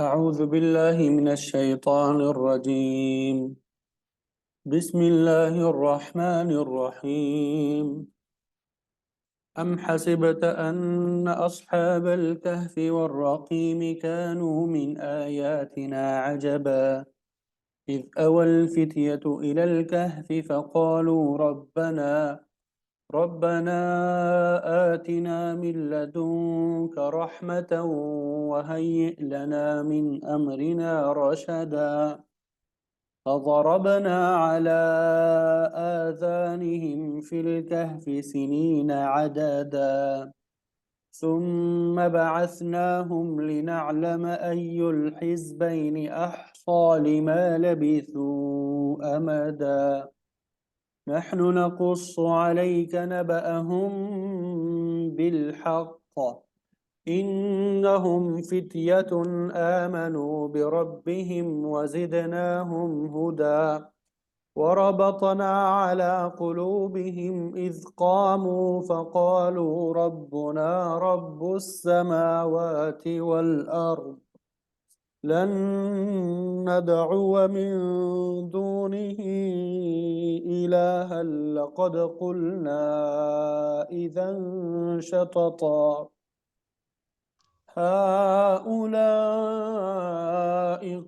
أعوذ بالله من الشيطان الرجيم. بسم الله الرحمن الرحيم. أم حسبت أن أصحاب الكهف والرقيم كانوا من آياتنا عجبا إذ أوى الفتية إلى الكهف فقالوا ربنا آتنا من لدنك رحمة وهيئ لنا من أمرنا رشدا فضربنا على آذانهم في الكهف سنين عددا ثم بعثناهم لنعلم أي الحزبين أحصى لما لبثوا أمدا نحن نقص عليك نبأهم بالحق إنهم فتية آمنوا بربهم وزدناهم هدى وربطنا على قلوبهم إذ قاموا فقالوا ربنا رب السماوات والأرض لن ندعو من دونه إلها لقد قلنا إذا شططا هؤلاء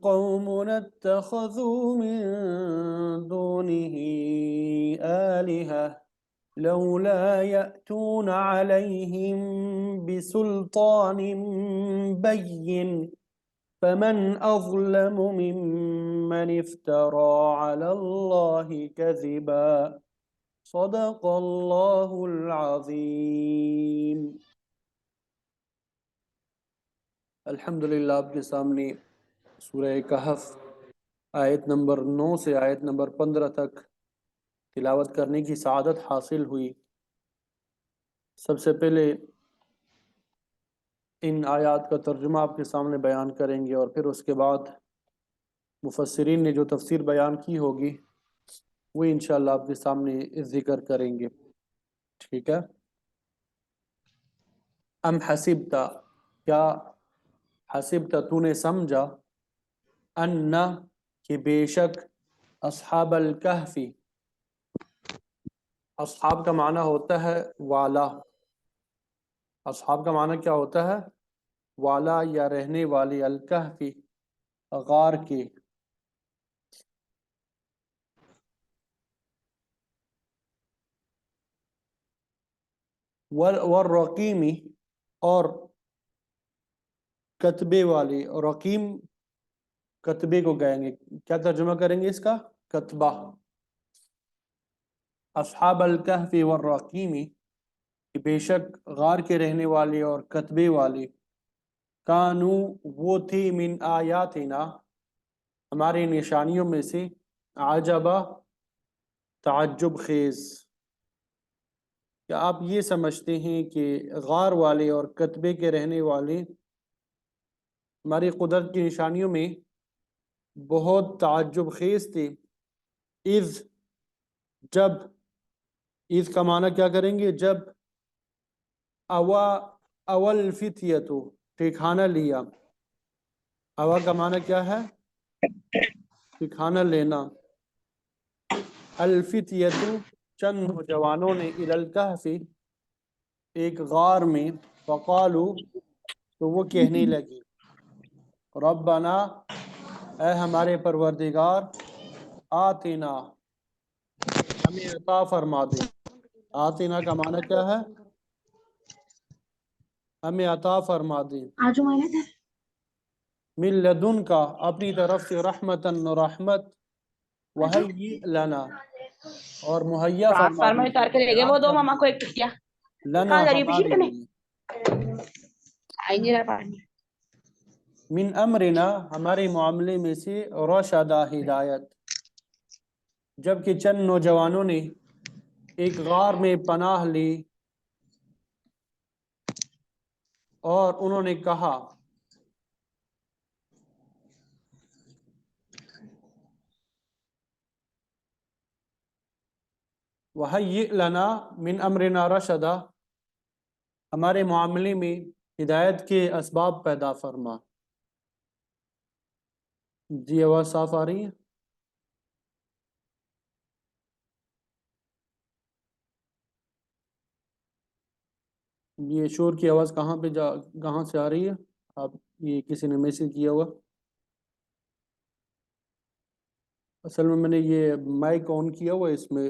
قومنا اتخذوا من دونه آلهة لولا يأتون عليهم بسلطان بين فمن أظلم ممن افترى على الله كذبا صدق الله العظيم. الحمدللہ آپ کے سامنے سورہ کہف آیت نمبر 9 سے آیت نمبر 15 تک تلاوت کرنے کی سعادت حاصل ہوئی۔ سب سے پہلے ان آیات کا ترجمہ آپ کے سامنے بیان کریں گے اور پھر اس کے بعد مفسرین نے جو تفسیر بیان کی ہوگی وہ انشاءاللہ آپ کے سامنے ذکر کریں گے، ٹھیک ہے؟ ام حسبتا، کیا حسبتا تو نے سمجھا، ان کہ بے شک اصحاب الکہف، اصحاب کا معنی ہوتا ہے والا، اصحاب کا معنی کیا ہوتا ہے؟ والا یا رہنے والی، الکہف غار کے، والرقیم اور کتبے والی، رقیم کتبے کو کہیں گے، کیا ترجمہ کریں گے اس کا؟ کتبہ۔ اصحاب الکہف والرقیم کہ بے شک غار کے رہنے والے اور کتبے والے، کانو وہ تھی، من آیاتنا ہماری نشانیوں میں سے، عجبا تعجب خیز۔ کیا آپ یہ سمجھتے ہیں کہ غار والے اور کتبے کے رہنے والے ہماری قدرت کی نشانیوں میں بہت تعجب خیز تھے؟ اذ جب، اذ کا معنی کیا کریں گے؟ جب، اوا اول فتیتو ٹھکانہ لیا، اوا کا معنی کیا ہے؟ ٹھکانہ لینا، الفتیتو چند نوجوانوں نے، الی الکہف ایک غار میں، فقالو تو وہ کہنے لگی، ربنا اے ہمارے پروردگار، آتنا ہمیں عطا فرما دے۔ آتنا کا معنی کیا ہے؟ ہمیں عطا فرما دے، من لدن کا اپنی طرف سے، رحمتن رحمت، وہی لنا اور مہیا فرما دیجیے، وہ دو ماما کو ایک کیا لنا کہاں جا رہی ہے پیچھے ہمارے کرنے لیے، آئی نہیں رہا پانی من امرنا ہمارے معاملے میں سے، رشدا ہدایت، جبکہ چند نوجوانوں نے ایک غار میں پناہ لی اور انہوں نے کہا، وَهَيِّئْ لَنَا مِنْ أَمْرِنَا رَشَدًا ہمارے معاملے میں ہدایت کے اسباب پیدا فرما۔ جی آواز صاف آ رہی ہے؟ یہ شور کی آواز کہاں سے آ رہی ہے؟ آپ یہ کسی نے میسج کیا ہوگا؟ اصل میں نے یہ مائک آن کیا ہوا ہے، اس میں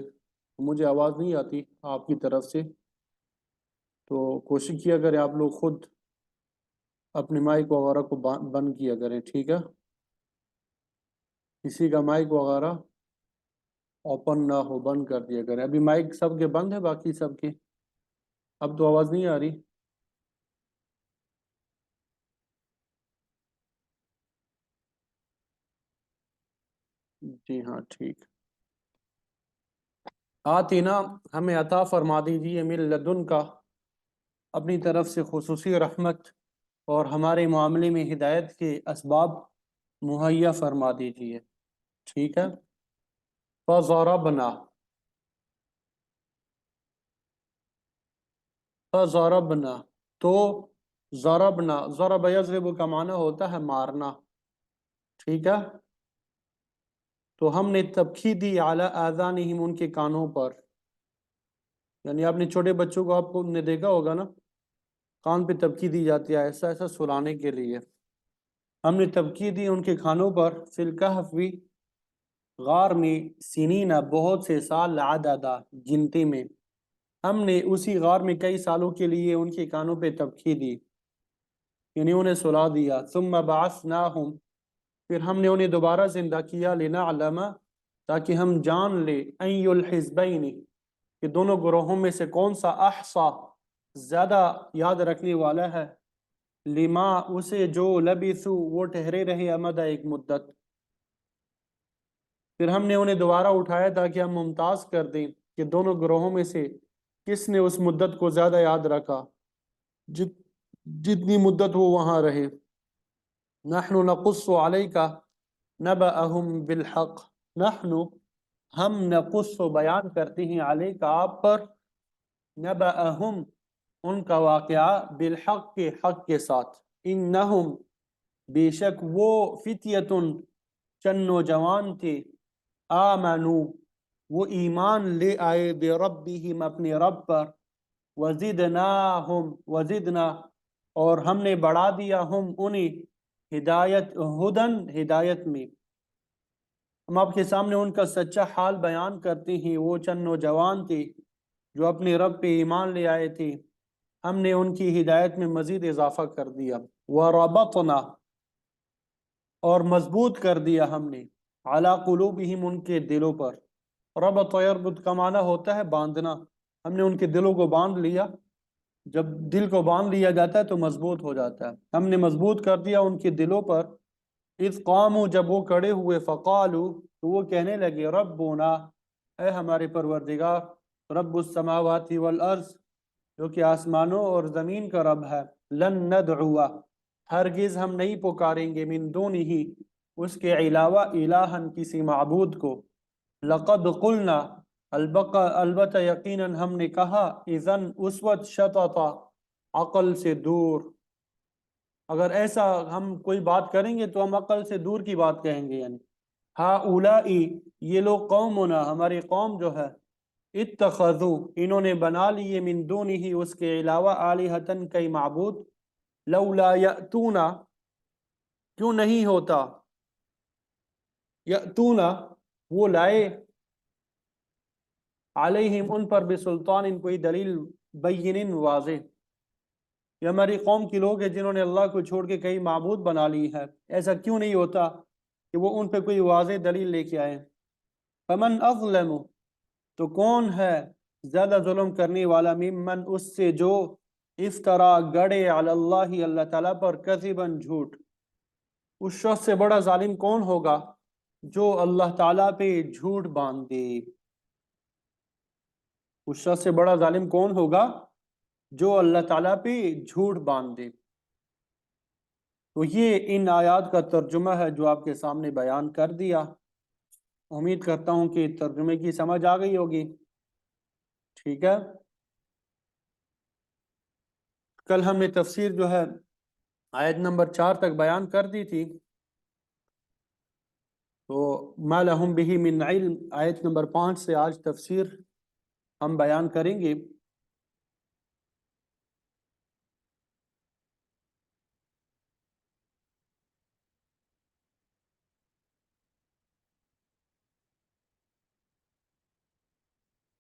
مجھے آواز نہیں آتی آپ کی طرف سے، تو کوشش کیا کریں آپ لوگ خود اپنے مائک وغیرہ کو بند کیا کریں، ٹھیک ہے؟ کسی کا مائک وغیرہ اوپن نہ ہو، بند کر دیا کریں۔ ابھی مائک سب کے بند ہے، باقی سب کے اب تو آواز نہیں آ رہی؟ جی ہاں ٹھیک۔ آتینا ہمیں عطا فرما دیجیے، من لدن کا اپنی طرف سے خصوصی رحمت، اور ہمارے معاملے میں ہدایت کے اسباب مہیا فرما دیجیے، ٹھیک ہے؟ فضربنا فضربنا تو ضرب یضرب کا معنی ہوتا ہے مارنا، ٹھیک ہے؟ تو ہم نے تبخی دی علی آذانہم، ان کے کانوں پر، یعنی آپ نے چھوٹے بچوں کو آپ کو نے دیکھا ہوگا نا، کان پہ تبخی دی جاتی ہے ایسا ایسا سلانے کے لیے، ہم نے تبخی دی ان کے کانوں پر، فی الکہف غار میں، سنین بہت سے سال، عددا گنتی میں، ہم نے اسی غار میں کئی سالوں کے لیے ان کے کانوں پہ تبخی دی، یعنی انہیں سلا دیا۔ ثم بعثناہم، پھر ہم نے انہیں دوبارہ زندہ کیا، لنعلم، تاکہ ہم جان لے، ای الحزبین، کہ دونوں گروہوں میں سے کون سا احصا زیادہ یاد رکھنے والا ہے، لما اسے جو لبثوا وہ ٹھہرے رہے، امدا ایک مدت۔ پھر ہم نے انہیں دوبارہ اٹھایا تاکہ ہم ممتاز کر دیں کہ دونوں گروہوں میں سے کس نے اس مدت کو زیادہ یاد رکھا، جتنی مدت وہ وہاں رہے۔ نحن نقص علیک نبأہم بالحق، نحن ہم نقص بیان کرتے ہیں علیک آپ پر، نبأہم ان کا واقعہ، بالحق کے حق کے ساتھ، انہم بے شک وہ، فتیتن چند نوجوان تھے، آمنو وہ ایمان لے آئے، بربہم اپنے رب پر، وزدنا اور ہم نے بڑھا دیا، ہم انہیں، ہدایت، ہدن ہدایت میں۔ ہم آپ کے سامنے ان کا سچا حال بیان کرتے ہیں، وہ چند نوجوان تھے جو اپنے رب پہ ایمان لے آئے تھے، ہم نے ان کی ہدایت میں مزید اضافہ کر دیا، وربطنا اور مضبوط کر دیا ہم نے، علی قلوبہم ان کے دلوں پر، ربط یربط کا معنی ہوتا ہے باندھنا، ہم نے ان کے دلوں کو باندھ لیا، جب دل کو باندھ لیا جاتا ہے تو مضبوط ہو جاتا ہے، ہم نے مضبوط کر دیا ان کے دلوں پر، اذ قاموا جب وہ کھڑے ہوئے، فقالوا تو وہ کہنے لگے، ربنا اے ہمارے پروردگار، رب السماوات والارض جو کہ آسمانوں اور زمین کا رب ہے، لن ندعو ہرگز ہم نہیں پکاریں گے، من دونہ اس کے علاوہ، الہن کسی معبود کو، لقد قلنا البتہ یقیناً ہم نے کہا، اذن اس وقت، شططا عقل سے دور، اگر ایسا ہم کوئی بات کریں گے تو ہم عقل سے دور کی بات کہیں گے، یعنی ہؤلائی یہ لوگ، قومنا ہماری قوم جو ہے، اتخذوا انہوں نے بنا لیے، من دونہ اس کے علاوہ، آلہۃ کئی معبود، لولا یأتونا کیوں نہیں ہوتا، یأتونا وہ لائے، علیہم ان پر، بسلطان ان کوئی دلیل، بین واضح، یہ ہماری قوم کے لوگ ہیں جنہوں نے اللہ کو چھوڑ کے کئی معبود بنا لی ہے، ایسا کیوں نہیں ہوتا کہ وہ ان پہ کوئی واضح دلیل لے کے آئے۔ فمن اظلم تو کون ہے زیادہ ظلم کرنے والا، ممن اس سے جو، افترا گڑے، علی اللہ اللہ تعالیٰ پر، کذباً جھوٹ، اس شخص سے بڑا ظالم کون ہوگا جو اللہ تعالیٰ پہ جھوٹ باندھ دے، اس شخص سے بڑا ظالم کون ہوگا جو اللہ تعالیٰ پہ جھوٹ باندھ دے۔ تو یہ ان آیات کا ترجمہ ہے جو آپ کے سامنے بیان کر دیا، امید کرتا ہوں کہ ترجمے کی سمجھ آ گئی ہوگی، ٹھیک ہے؟ کل ہم نے تفسیر جو ہے آیت نمبر 4 تک بیان کر دی تھی، تو ما لہم بہ من علم آیت نمبر 5 سے آج تفسیر ہم بیان کریں گے۔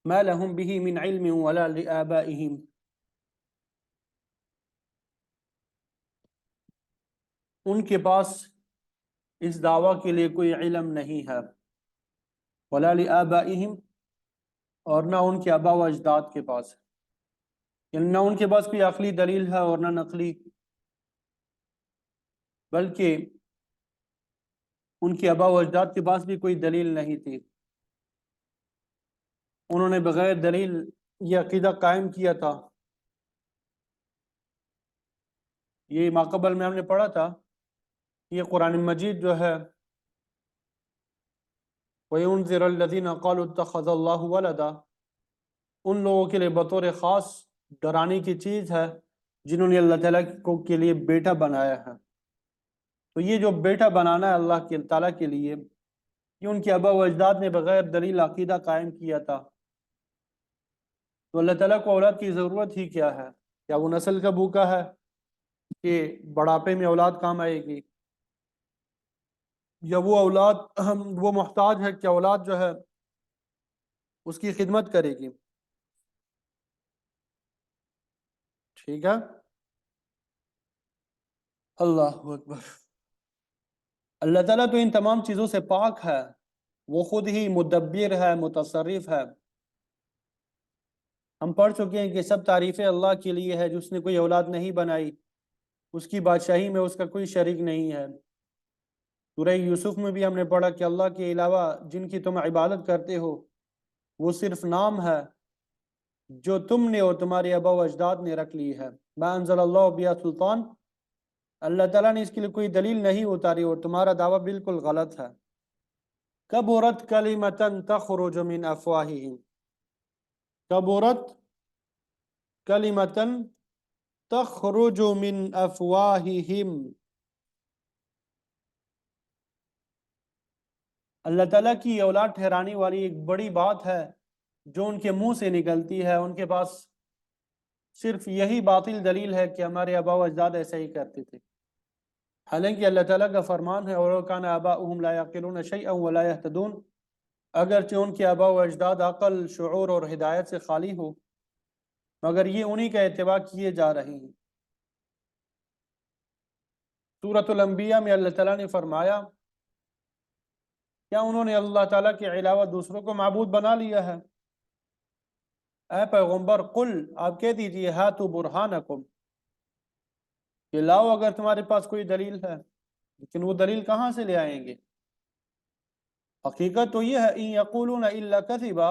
ما لہم بہ من علم ولا لآبائہم، ان کے پاس اس دعویٰ کے لیے کوئی علم نہیں ہے، ولا لآبائہم، اور نہ ان کے آبا و اجداد کے پاس، یعنی نہ ان کے پاس کوئی عقلی دلیل ہے اور نہ نقلی، بلکہ ان کے آبا و اجداد کے پاس بھی کوئی دلیل نہیں تھی۔ انہوں نے بغیر دلیل یہ عقیدہ قائم کیا تھا۔ یہ ماقبل میں ہم نے پڑھا تھا، یہ قرآن مجید جو ہے وَيُنذِرَ الَّذِينَ قَالُوا اتَّخَذَ اللَّهُ وَلَدًا، ان لوگوں کے لیے بطور خاص ڈرانے کی چیز ہے جنہوں نے اللہ تعالیٰ کو کے لیے بیٹا بنایا ہے۔ تو یہ جو بیٹا بنانا ہے اللہ کے تعالیٰ کے لیے، یہ ان کے آبا و اجداد نے بغیر دلیل عقیدہ قائم کیا تھا۔ تو اللہ تعالیٰ کو اولاد کی ضرورت ہی کیا ہے؟ کیا وہ نسل کا بھوکا ہے کہ بڑھاپے میں اولاد کام آئے گی؟ یا وہ وہ محتاج ہے کہ اولاد جو ہے اس کی خدمت کرے گی؟ ٹھیک ہے، اللہ اکبر۔ اللہ تعالیٰ تو ان تمام چیزوں سے پاک ہے، وہ خود ہی مدبر ہے، متصرف ہے۔ ہم پڑھ چکے ہیں کہ سب تعریفیں اللہ کے لیے ہے جس نے کوئی اولاد نہیں بنائی، اس کی بادشاہی میں اس کا کوئی شریک نہیں ہے۔ سورہ یوسف میں بھی ہم نے پڑھا کہ اللہ کے علاوہ جن کی تم عبادت کرتے ہو وہ صرف نام ہے جو تم نے اور تمہارے آبا و اجداد نے رکھ لی ہے۔ ما انزل اللہ بہا سلطان، اللہ تعالیٰ نے اس کے لیے کوئی دلیل نہیں اتاری اور تمہارا دعویٰ بالکل غلط ہے۔ کبرت کلمۃ تخرج من افواہہم، کبرت کلمۃ تخرج من افواہہم، اللہ تعالیٰ کی اولاد ٹھہرانے والی ایک بڑی بات ہے جو ان کے منہ سے نکلتی ہے۔ ان کے پاس صرف یہی باطل دلیل ہے کہ ہمارے آبا و اجداد ایسا ہی کرتے تھے، حالانکہ اللہ تعالیٰ کا فرمان ہے وَلَوْ كَانَ آبَاؤُهُمْ لَا يَعْقِلُونَ شَيْئًا وَلَا يَهْتَدُونَ، اگرچہ ان کے آبا و اجداد عقل، شعور اور ہدایت سے خالی ہو مگر یہ انہی کا اتباع کیے جا رہے ہیں۔ سورۃ الانبیاء میں اللہ تعالیٰ نے فرمایا کیا انہوں نے اللہ تعالیٰ کے علاوہ دوسروں کو معبود بنا لیا ہے؟ اے پیغمبر قل، آپ کہہ دیجئے ہاتوا برہانکم، کہ لاؤ اگر تمہارے پاس کوئی دلیل ہے، لیکن وہ دلیل کہاں سے لے آئیں گے؟ حقیقت تو یہ ہے ان یقولون الا کذبا،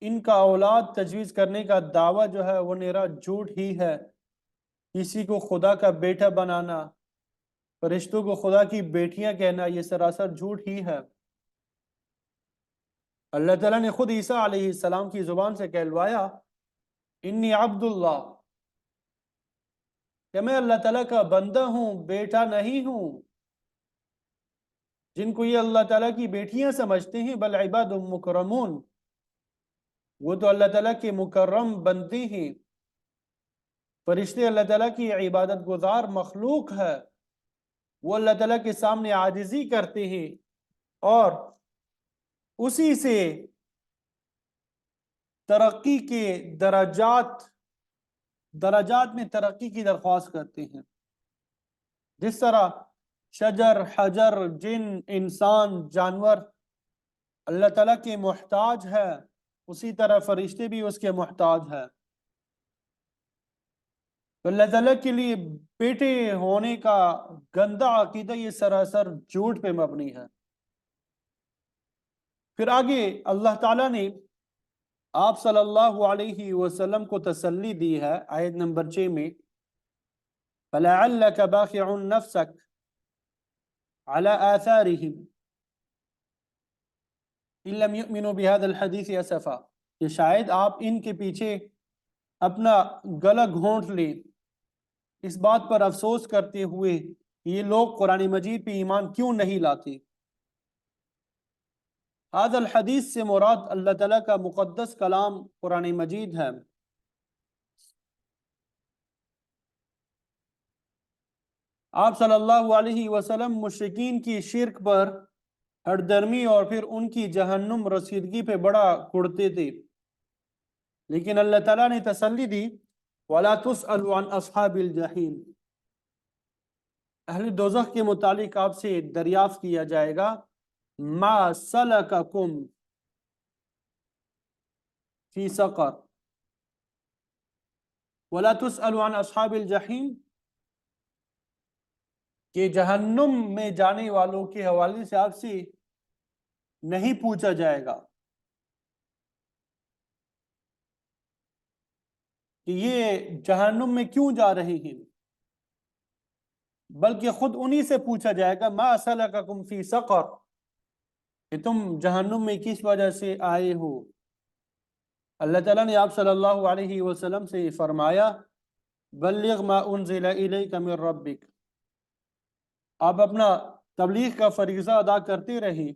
ان کا اولاد تجویز کرنے کا دعویٰ جو ہے وہ نرا جھوٹ ہی ہے۔ کسی کو خدا کا بیٹا بنانا، فرشتوں کو خدا کی بیٹیاں کہنا، یہ سراسر جھوٹ ہی ہے۔ اللہ تعالیٰ نے خود عیسیٰ علیہ السلام کی زبان سے کہلوایا انی عبد اللہ، کہ میں اللہ تعالیٰ کا بندہ ہوں، بیٹا نہیں ہوں۔ جن کو یہ اللہ تعالیٰ کی بیٹیاں سمجھتے ہیں، بل عباد مکرمون، وہ تو اللہ تعالیٰ کے مکرم بندے ہیں۔ فرشتے اللہ تعالیٰ کی عبادت گزار مخلوق ہے، وہ اللہ تعالیٰ کے سامنے عاجزی کرتے ہیں اور اسی سے ترقی کے درجات میں ترقی کی درخواست کرتے ہیں۔ جس طرح شجر، حجر، جن، انسان، جانور اللہ تعالیٰ کے محتاج ہے، اسی طرح فرشتے بھی اس کے محتاج ہے۔ تو اللہ تعالیٰ کے لیے بیٹے ہونے کا گندہ عقیدہ یہ سراسر جھوٹ پہ مبنی ہے۔ پھر آگے اللہ تعالیٰ نے آپ صلی اللہ علیہ وسلم کو تسلی دی ہے آیت نمبر 6 میں فَلَعَلَّكَ بَاخِعٌ نَفْسَكَ عَلَىٰ آثَارِهِمْ إِن لَّمْ يُؤْمِنُوا بِهَذَا الْحَدِيثِ أَسَفًا، کہ شاید آپ ان کے پیچھے اپنا گلا گھونٹ لیں اس بات پر افسوس کرتے ہوئے یہ لوگ قرآن مجید پہ ایمان کیوں نہیں لاتے؟ هذا الحدیث سے مراد اللہ تعالیٰ کا مقدس کلام قرآن مجید ہے۔ آپ صلی اللہ علیہ وسلم مشرکین کی شرک پر ہر درمی اور پھر ان کی جہنم رسیدگی پہ بڑا کڑتے تھے، لیکن اللہ تعالیٰ نے تسلی دی وَلَا تُسْأَلُ عَنْ أَصْحَابِ الْجَحِيمِ، اہل دوزخ کے متعلق آپ سے دریافت کیا جائے گا مَا سَلَكَكُمْ فِي سَقَرَ، وَلَا تُسْأَلُ عَنْ أَصْحَابِ الْجَحِيمِ کہ جہنم میں جانے والوں کے حوالے سے آپ سے نہیں پوچھا جائے گا کہ یہ جہنم میں کیوں جا رہے ہیں، بلکہ خود انہی سے پوچھا جائے گا ما سلککم فی سقر، کہ تم جہنم میں کس وجہ سے آئے ہو۔ اللہ تعالیٰ نے آپ صلی اللہ علیہ وسلم سے فرمایا بلغ ما انزل الیک من ربک، آپ اپنا تبلیغ کا فریضہ ادا کرتے رہیں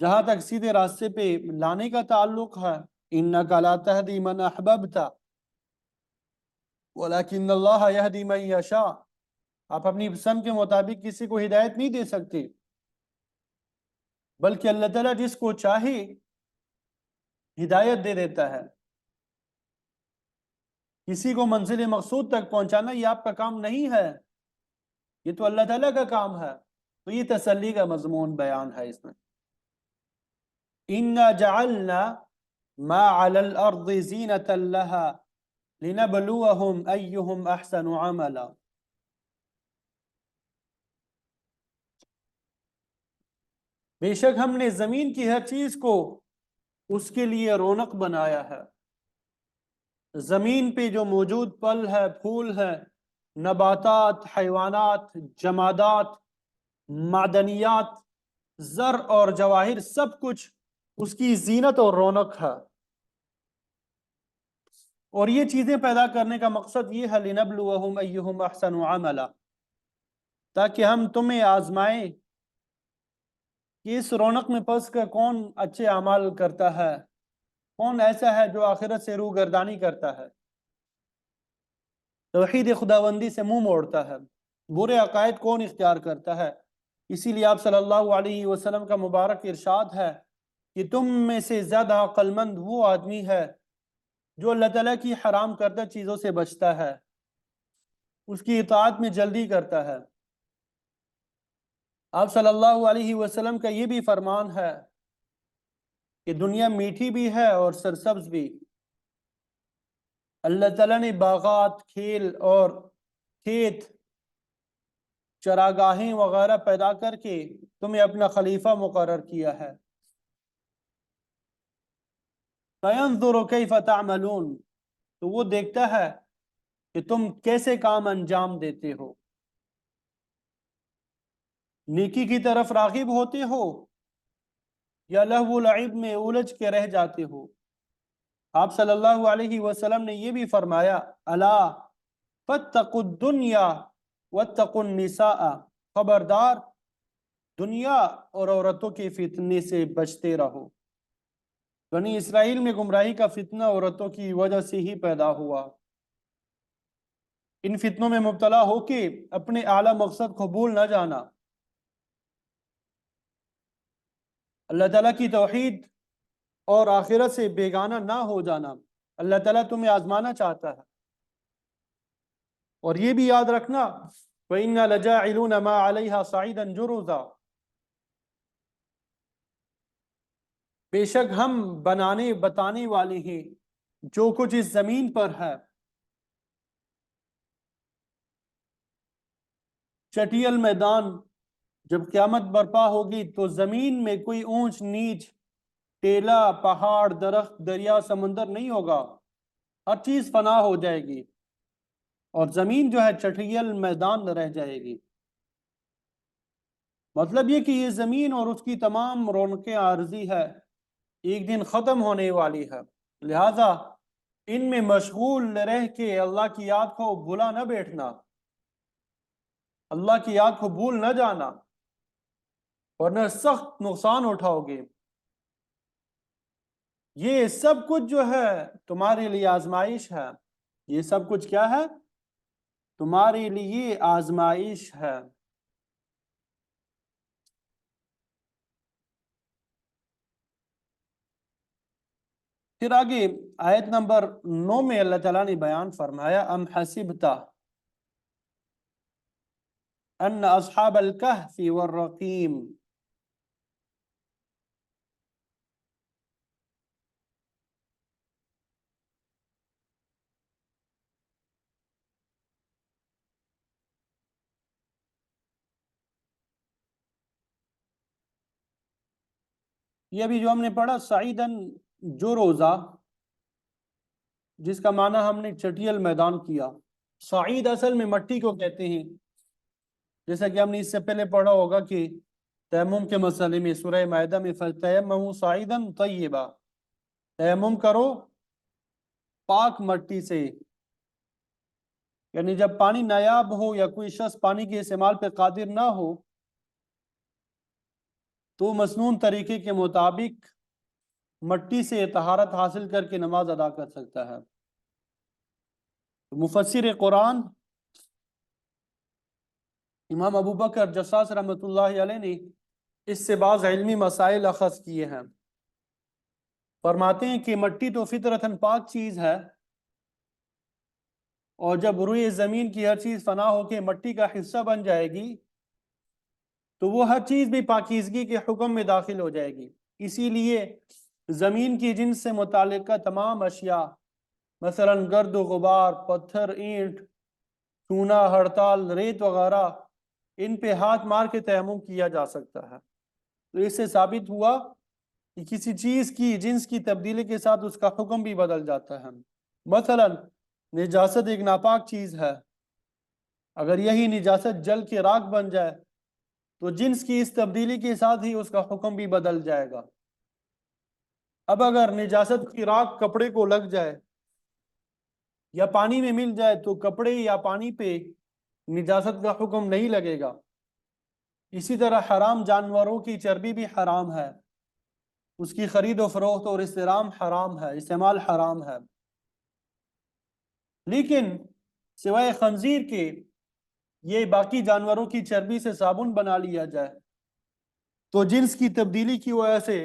جہاں تک سیدھے راستے پہ لانے کا تعلق ہے۔ انک لا تہدی من احببت ولکن اللہ یہدی من یشاء، آپ اپنی پسند کے مطابق کسی کو ہدایت نہیں دے سکتے، بلکہ اللہ تعالیٰ جس کو چاہے ہدایت دے دیتا ہے۔ کسی کو منزل مقصود تک پہنچانا یہ آپ کا کام نہیں ہے، یہ تو اللہ تعالیٰ کا کام ہے۔ تو یہ تسلی کا مضمون بیان ہے اس میں۔ اِنَّا جَعَلْنَا مَا عَلَى الْأَرْضِ زِينَةً لَهَا لِنَبْلُوَهُمْ أَيُّهُمْ أَحْسَنُ عَمَلًا، بے شک ہم نے زمین کی ہر چیز کو اس کے لیے رونق بنایا ہے۔ زمین پہ جو موجود پھل ہے، پھول ہے، نباتات، حیوانات، جمادات، معدنیات، زر اور جواہر، سب کچھ اس کی زینت اور رونق ہے۔ اور یہ چیزیں پیدا کرنے کا مقصد یہ ہے لِنَبْلُوَهُمْ أَيُّهُمْ أَحْسَنُ عَمَلًا، تاکہ ہم تمہیں آزمائیں کہ اس رونق میں پس کر کون اچھے اعمال کرتا ہے، کون ایسا ہے جو آخرت سے روگردانی کرتا ہے، توحید خداوندی سے منہ موڑتا ہے، برے عقائد کون اختیار کرتا ہے۔ اسی لیے آپ صلی اللہ علیہ وسلم کا مبارک ارشاد ہے کہ تم میں سے زیادہ عقل مند وہ آدمی ہے جو اللہ تعالیٰ کی حرام کردہ چیزوں سے بچتا ہے، اس کی اطاعت میں جلدی کرتا ہے۔ آپ صلی اللہ علیہ وسلم کا یہ بھی فرمان ہے کہ دنیا میٹھی بھی ہے اور سرسبز بھی۔ اللہ تعالیٰ نے باغات، کھیل اور کھیت، چراگاہیں وغیرہ پیدا کر کے تمہیں اپنا خلیفہ مقرر کیا ہے۔ فَيَنْظُرُ كَيْفَ تَعْمَلُونَ، تو وہ دیکھتا ہے کہ تم کیسے کام انجام دیتے ہو، نیکی کی طرف راغب ہوتے ہو یا لہو و لعب میں الجھ کے رہ جاتے ہو۔ آپ صلی اللہ علیہ وسلم نے یہ بھی فرمایا الا فاتقوا الدنیا واتقوا النساء، خبردار دنیا اور عورتوں کے فتنے سے بچتے رہو۔ بنی اسرائیل میں گمراہی کا فتنہ عورتوں کی وجہ سے ہی پیدا ہوا۔ ان فتنوں میں مبتلا ہو کے اپنے اعلیٰ مقصد کو بھول نہ جانا، اللہ تعالیٰ کی توحید اور آخرت سے بیگانہ نہ ہو جانا۔ اللہ تعالیٰ تمہیں آزمانا چاہتا ہے، اور یہ بھی یاد رکھنا وَإِنَّا لَجَاعِلُونَ مَا عَلَيْهَا صَعِيدًا جُرُزًا، بے شک ہم بنانے بتانے والے ہیں جو کچھ اس زمین پر ہے چٹیل میدان۔ جب قیامت برپا ہوگی تو زمین میں کوئی اونچ نیچ، ٹیلا، پہاڑ، درخت، دریا، سمندر نہیں ہوگا، ہر چیز فنا ہو جائے گی اور زمین جو ہے چٹیل میدان رہ جائے گی۔ مطلب یہ کہ یہ زمین اور اس کی تمام رونقیں عارضی ہے، ایک دن ختم ہونے والی ہے، لہٰذا ان میں مشغول رہ کے اللہ کی یاد کو بھلا نہ بیٹھنا۔ اللہ کی یاد کو بھول نہ جانا ورنہ سخت نقصان اٹھاؤ گے۔ یہ سب کچھ جو ہے تمہارے لیے آزمائش ہے، یہ سب کچھ کیا ہے؟ تمہارے لیے آزمائش ہے۔ پھر آگے آیت نمبر 9 میں اللہ تعالیٰ نے بیان فرمایا ام حسبتا ان اصحاب الکہف والرقیم، یہ ابھی جو ہم نے پڑھا سعیدن جو روزہ، جس کا معنی ہم نے چٹیل میدان کیا۔ سعید اصل میں مٹی کو کہتے ہیں، جیسا کہ ہم نے اس سے پہلے پڑھا ہوگا کہ تیمم کے مسئلے میں سورہ مائدہ میں فَتَيَمَّمُوا صَعِيدًا طَيِّبًا، تیمم کرو پاک مٹی سے، یعنی جب پانی نایاب ہو یا کوئی شخص پانی کے استعمال پہ قادر نہ ہو تو مسنون طریقے کے مطابق مٹی سے طہارت حاصل کر کے نماز ادا کر سکتا ہے۔ مفسر قرآن امام ابو بکر جساس رحمۃ اللہ علیہ نے اس سے بعض علمی مسائل اخذ کیے ہیں۔ فرماتے ہیں کہ مٹی تو فطرتاً پاک چیز ہے، اور جب روئے زمین کی ہر چیز فنا ہو کے مٹی کا حصہ بن جائے گی تو وہ ہر چیز بھی پاکیزگی کے حکم میں داخل ہو جائے گی۔ اسی لیے زمین کی جنس سے متعلقہ تمام اشیاء، مثلا گرد و غبار، پتھر، اینٹ، چونا، ہڑتال، ریت وغیرہ، ان پہ ہاتھ مار کے تیمم کیا جا سکتا ہے۔ تو اس سے ثابت ہوا کہ کسی چیز کی جنس کی تبدیلی کے ساتھ اس کا حکم بھی بدل جاتا ہے۔ مثلا نجاست ایک ناپاک چیز ہے، اگر یہی نجاست جل کے راکھ بن جائے تو جنس کی اس تبدیلی کے ساتھ ہی اس کا حکم بھی بدل جائے گا۔ اب اگر نجاست کی راکھ کپڑے کو لگ جائے یا پانی میں مل جائے تو کپڑے یا پانی پہ نجاست کا حکم نہیں لگے گا۔ اسی طرح حرام جانوروں کی چربی بھی حرام ہے، اس کی خرید و فروخت اور استعمال حرام ہے، لیکن سوائے خنزیر کے یہ باقی جانوروں کی چربی سے صابن بنا لیا جائے تو جنس کی تبدیلی کی وجہ سے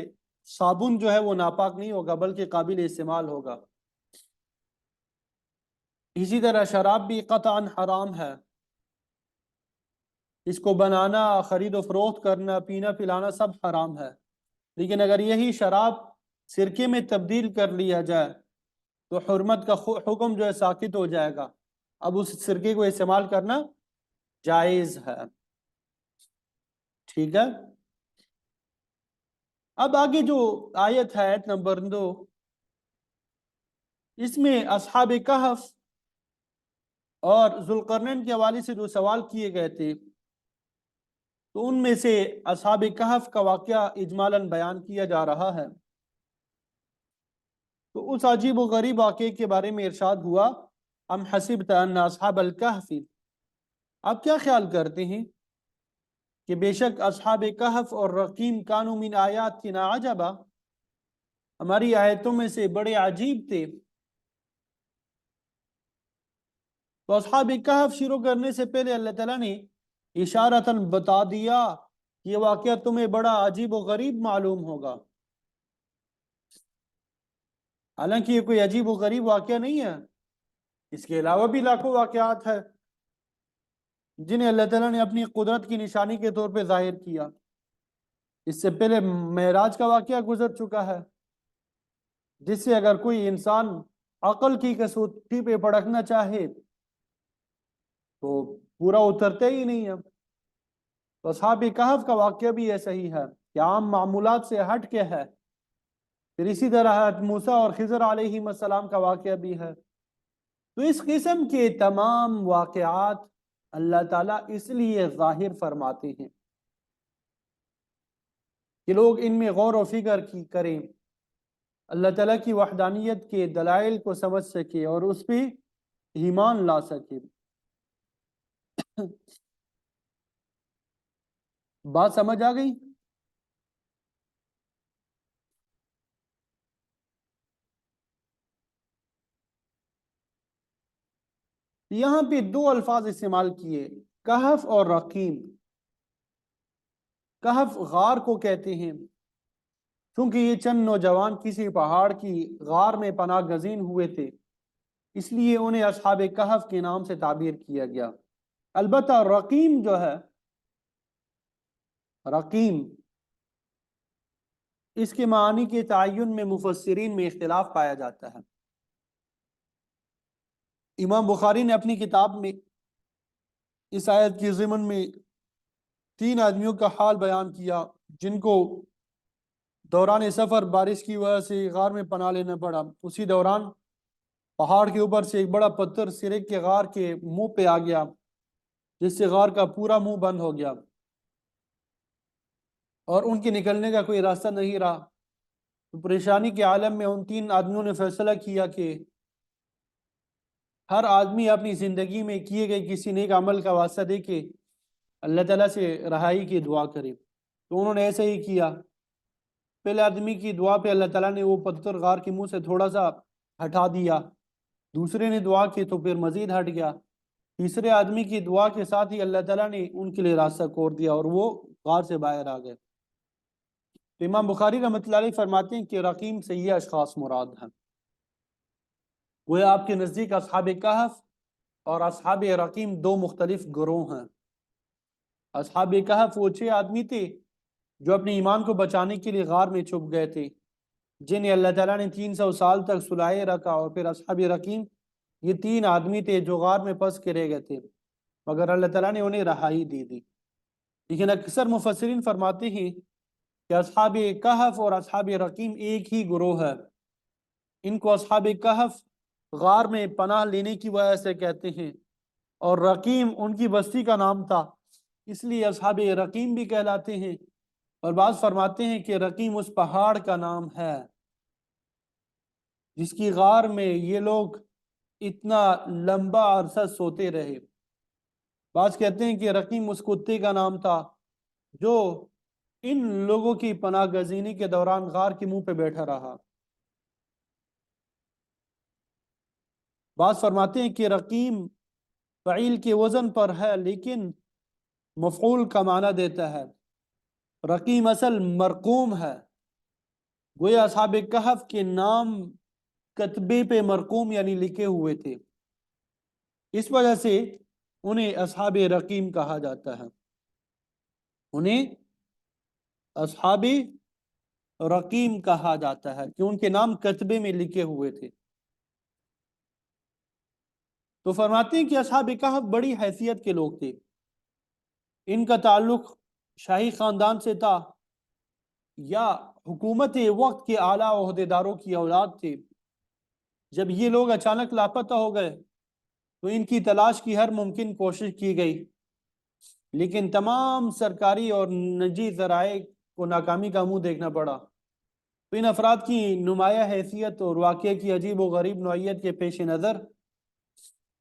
صابن جو ہے وہ ناپاک نہیں ہوگا بلکہ قابل استعمال ہوگا۔ اسی طرح شراب بھی قطعاً حرام ہے، اس کو بنانا، خرید و فروخت کرنا، پینا پلانا سب حرام ہے، لیکن اگر یہی شراب سرکے میں تبدیل کر لیا جائے تو حرمت کا حکم جو ہے ساقط ہو جائے گا، اب اس سرکے کو استعمال کرنا جائز ہے۔ ٹھیک ہے، اب آگے جو آیت ہے آیت نمبر 2، اس میں اصحاب کہف اور ذوالقرنین کے حوالے سے جو سوال کیے گئے تھے تو ان میں سے اصحاب کہف کا واقعہ اجمالاً بیان کیا جا رہا ہے۔ تو اس عجیب و غریب واقعے کے بارے میں ارشاد ہوا ام حسبت ان اصحاب الکہف، آپ کیا خیال کرتے ہیں کہ بے شک اصحاب کہف اور رقیم کانوا من آیاتنا عجبا، ہماری آیتوں میں سے بڑے عجیب تھے۔ تو اصحاب کہف شروع کرنے سے پہلے اللہ تعالیٰ نے اشارتاً بتا دیا یہ واقعہ تمہیں بڑا عجیب و غریب معلوم ہوگا، حالانکہ یہ کوئی عجیب و غریب واقعہ نہیں ہے، اس کے علاوہ بھی لاکھوں واقعات ہیں جنہیں اللہ تعالیٰ نے اپنی قدرت کی نشانی کے طور پہ ظاہر کیا۔ اس سے پہلے معراج کا واقعہ گزر چکا ہے، جس سے اگر کوئی انسان عقل کی کسوٹی پہ پرکھنا چاہے تو پورا اترتے ہی نہیں ہے۔ تو اصحاب کہف کا واقعہ بھی ایسا ہی ہے کہ عام معمولات سے ہٹ کے ہے۔ پھر اسی طرح موسیٰ اور خضر علیہ السلام کا واقعہ بھی ہے۔ تو اس قسم کے تمام واقعات اللہ تعالیٰ اس لیے ظاہر فرماتے ہیں کہ لوگ ان میں غور و فکر کریں، اللہ تعالیٰ کی وحدانیت کے دلائل کو سمجھ سکے اور اس پہ ایمان لا سکے۔ بات سمجھ آ گئی؟ یہاں پہ دو الفاظ استعمال کیے، کہف اور رقیم۔ کہف غار کو کہتے ہیں، کیونکہ یہ چند نوجوان کسی پہاڑ کی غار میں پناہ گزین ہوئے تھے، اس لیے انہیں اصحاب کہف کے نام سے تعبیر کیا گیا۔ البتہ رقیم جو ہے، رقیم، اس کے معنی کے تعین میں مفسرین میں اختلاف پایا جاتا ہے۔ امام بخاری نے اپنی کتاب میں اس آیت کے ضمن میں 3 آدمیوں کا حال بیان کیا جن کو دوران سفر بارش کی وجہ سے غار میں پناہ لینا پڑا۔ اسی دوران پہاڑ کے اوپر سے ایک بڑا پتھر سرے کے غار کے منہ پہ آ گیا، جس سے غار کا پورا منہ بند ہو گیا اور ان کے نکلنے کا کوئی راستہ نہیں رہا۔ تو پریشانی کے عالم میں ان 3 آدمیوں نے فیصلہ کیا کہ ہر آدمی اپنی زندگی میں کیے گئے کسی نیک عمل کا واسطہ دے کے اللہ تعالیٰ سے رہائی کی دعا کرے۔ تو انہوں نے ایسے ہی کیا۔ پہلے آدمی کی دعا پہ اللہ تعالیٰ نے وہ پتھر غار کے منہ سے تھوڑا سا ہٹا دیا، دوسرے نے دعا کی تو پھر مزید ہٹ گیا، تیسرے آدمی کی دعا کے ساتھ ہی اللہ تعالیٰ نے ان کے لیے راستہ کھول دیا اور وہ غار سے باہر آ گئے۔ تو امام بخاری رحمۃ اللہ علیہ فرماتے ہیں کہ رقیم سے یہ اشخاص مراد ہیں۔ وہ آپ کے نزدیک اصحاب کہف اور اصحاب رقیم 2 مختلف گروہ ہیں۔ اصحاب کہف وہ 6 آدمی تھے جو اپنے ایمان کو بچانے کے لیے غار میں چھپ گئے تھے، جنہیں اللہ تعالیٰ نے 300 سال تک سلائے رکھا، اور پھر اصحاب رقیم یہ 3 آدمی تھے جو غار میں پھنس کے رہ گئے تھے، مگر اللہ تعالیٰ نے انہیں رہائی دے دی۔ لیکن اکثر مفسرین فرماتے ہیں کہ اصحاب کہف اور اصحاب رقیم ایک ہی گروہ ہے۔ ان کو اصحاب کہف غار میں پناہ لینے کی وجہ سے کہتے ہیں، اور رقیم ان کی بستی کا نام تھا، اس لیے اصحاب رقیم بھی کہلاتے ہیں۔ اور بعض فرماتے ہیں کہ رقیم اس پہاڑ کا نام ہے جس کی غار میں یہ لوگ اتنا لمبا عرصہ سوتے رہے۔ بعض کہتے ہیں کہ رقیم اس کتے کا نام تھا جو ان لوگوں کی پناہ گزینی کے دوران غار کے منہ پہ بیٹھا رہا۔ بعض فرماتے ہیں کہ رقیم فعیل کے وزن پر ہے لیکن مفعول کا معنی دیتا ہے۔ رقیم اصل مرقوم ہے، گویا اصحاب کہف کے نام کتبے پہ مرقوم یعنی لکھے ہوئے تھے، اس وجہ سے انہیں اصحاب رقیم کہا جاتا ہے، انہیں اصحاب رقیم کہا جاتا ہے کہ ان کے نام کتبے میں لکھے ہوئے تھے۔ تو فرماتے ہیں کہ اصحاب کہف بڑی حیثیت کے لوگ تھے، ان کا تعلق شاہی خاندان سے تھا یا حکومت وقت کے اعلیٰ عہدیداروں کی اولاد تھے۔ جب یہ لوگ اچانک لاپتہ ہو گئے تو ان کی تلاش کی ہر ممکن کوشش کی گئی، لیکن تمام سرکاری اور نجی ذرائع کو ناکامی کا منہ دیکھنا پڑا۔ تو ان افراد کی نمایاں حیثیت اور واقعے کی عجیب و غریب نوعیت کے پیش نظر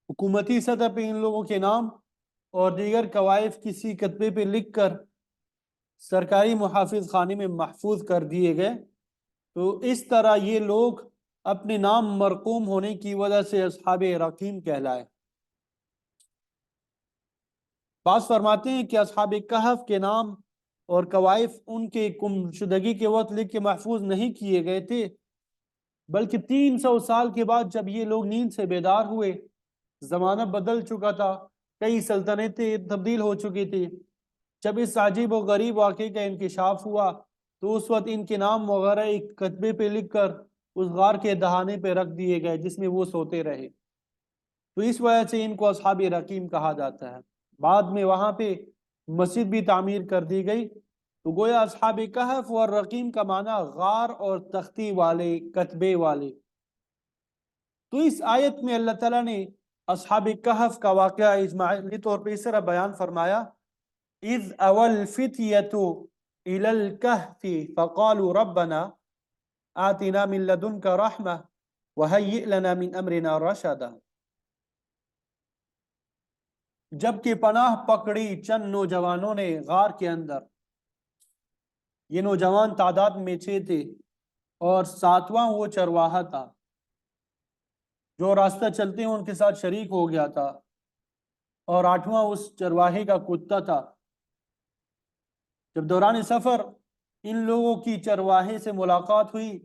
حکومتی سطح پہ ان لوگوں کے نام اور دیگر کوائف کسی کتبے پہ لکھ کر سرکاری محافظ خانے میں محفوظ کر دیے گئے۔ تو اس طرح یہ لوگ اپنے نام مرقوم ہونے کی وجہ سے اصحاب رقیم کہلائے۔ بعض فرماتے ہیں کہ اصحاب کہف کے نام اور کوائف ان کے گمشدگی کے وقت لکھ کے محفوظ نہیں کیے گئے تھے، بلکہ 300 سال کے بعد جب یہ لوگ نیند سے بیدار ہوئے، زمانہ بدل چکا تھا، کئی سلطنتیں تبدیل ہو چکی تھی، جب اس عجیب و غریب واقعے کا انکشاف ہوا تو اس وقت ان کے نام وغیرہ ایک کتبے پہ لکھ کر اس غار کے دہانے پہ رکھ دیے گئے جس میں وہ سوتے رہے۔ تو اس وجہ سے ان کو اصحاب رقیم کہا جاتا ہے۔ بعد میں وہاں پہ مسجد بھی تعمیر کر دی گئی۔ تو گویا اصحاب کہف اور رقیم کا معنی غار اور تختی والے، کتبے والے۔ تو اس آیت میں اللہ تعالیٰ نے اصحاب کہف کا واقعہ اجمالی طور پہ اس طرح بیان فرمایا، اذ اول فتیۃ الی الکہف فقالوا ربنا آتنا من لدنک رحمہ وہیئ لنا من امرنا رشدا۔ جبکہ پناہ پکڑی چند نوجوانوں نے غار کے اندر. یہ نوجوان تعداد میں 6 تھے اور 7واں وہ چرواہا تھا جو راستہ چلتے ہیں ان کے ساتھ شریک ہو گیا تھا، اور 8واں اس چرواہے کا کتا تھا. جب دوران سفر ان لوگوں کی چرواہے سے ملاقات ہوئی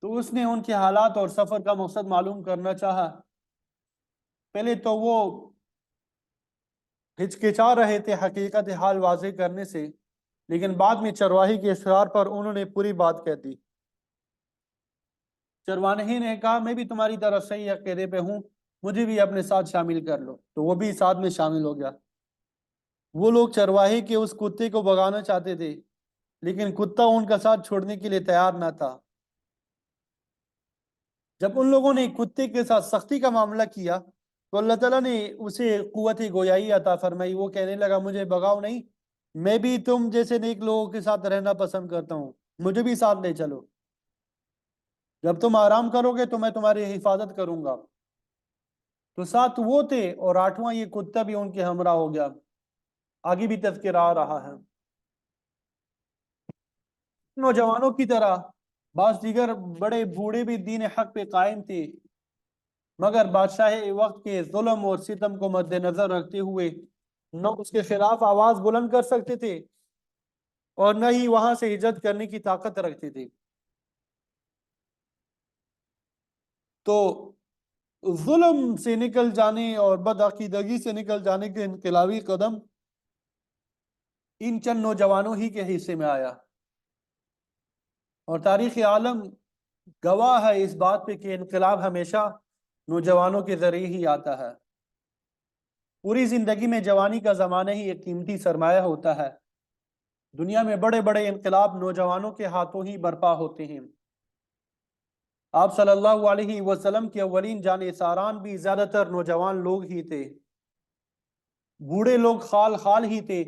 تو اس نے ان کے حالات اور سفر کا مقصد معلوم کرنا چاہا. پہلے تو وہ ہچکچا رہے تھے حقیقت حال واضح کرنے سے، لیکن بعد میں چرواہے کے اصرار پر انہوں نے پوری بات کہہ دی. چرواہے نے کہا میں بھی تمہاری طرح صحیح عقیدے پہ ہوں، مجھے بھی اپنے ساتھ شامل کر لو. تو وہ بھی ساتھ میں شامل ہو گیا. وہ لوگ چرواہے کے اس کتے کو بھگانا چاہتے تھے لیکن کتا ان کا ساتھ چھوڑنے کے لیے تیار نہ تھا. جب ان لوگوں نے کتے کے ساتھ سختی کا معاملہ کیا تو اللہ تعالیٰ نے اسے قوت گویائی عطا فرمائی. وہ کہنے لگا مجھے بھگاؤ نہیں، میں بھی تم جیسے نیک لوگوں کے ساتھ رہنا پسند کرتا ہوں، مجھے بھی ساتھ لے چلو. جب تم آرام کرو گے تو میں تمہاری حفاظت کروں گا. تو 7 وہ تھے اور 8واں یہ کتا بھی ان کے ہمراہ ہو گیا. آگے بھی تذکرہ آ رہا ہے. نوجوانوں کی طرح بعض دیگر بڑے بوڑھے بھی دین حق پہ قائم تھے، مگر بادشاہ وقت کے ظلم اور ستم کو مد نظر رکھتے ہوئے نہ اس کے خلاف آواز بلند کر سکتے تھے اور نہ ہی وہاں سے ہجرت کرنے کی طاقت رکھتے تھے. تو ظلم سے نکل جانے اور بدعقیدگی سے نکل جانے کے انقلابی قدم ان چند نوجوانوں ہی کے حصے میں آیا، اور تاریخ عالم گواہ ہے اس بات پہ کہ انقلاب ہمیشہ نوجوانوں کے ذریعے ہی آتا ہے. پوری زندگی میں جوانی کا زمانہ ہی ایک قیمتی سرمایہ ہوتا ہے. دنیا میں بڑے بڑے انقلاب نوجوانوں کے ہاتھوں ہی برپا ہوتے ہیں. آپ صلی اللہ علیہ وسلم کے اولین جانثاران بھی زیادہ تر نوجوان لوگ ہی تھے. بوڑھے لوگ خال خال ہی تھے